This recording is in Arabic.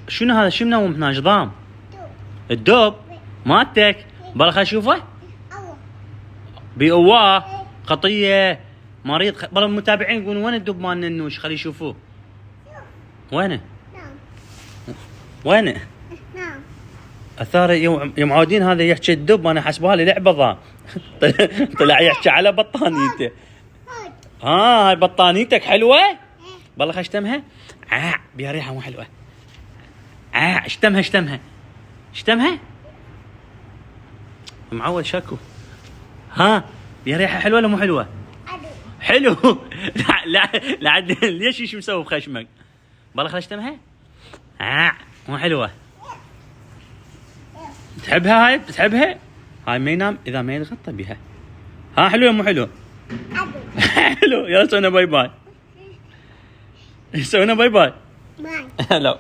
شنو هذا؟ شو منوم هنا جضام؟ الدب مالتك. بالله خل اشوفه. بقواه خطيه مريض. بالله المتابعين يقولون وين الدب مال ننوش؟ خلي يشوفوه. وينه؟ وينه؟ اثار يوم عودين هذا يحكي الدب، انا حسبها لي لعبه ضا. طلع يحكي على بطانيته. هاي بطانيتك حلوه؟ بالله خل اشتمها. بيها ريحه مو حلوه. اشتمها معود شكو. ها بيها ريحه حلوه ولا مو حلوه؟ حلو. لا ليش ايش مسوي بخشمك؟ بالله خل اشتمها. مو حلوه. تحبها هاي؟ بتحبها؟ هاي ما ينام اذا ما يتغطى بها. حلو مو حلو؟ حلو. يلا سوينا باي باي. سوينا باي باي. لا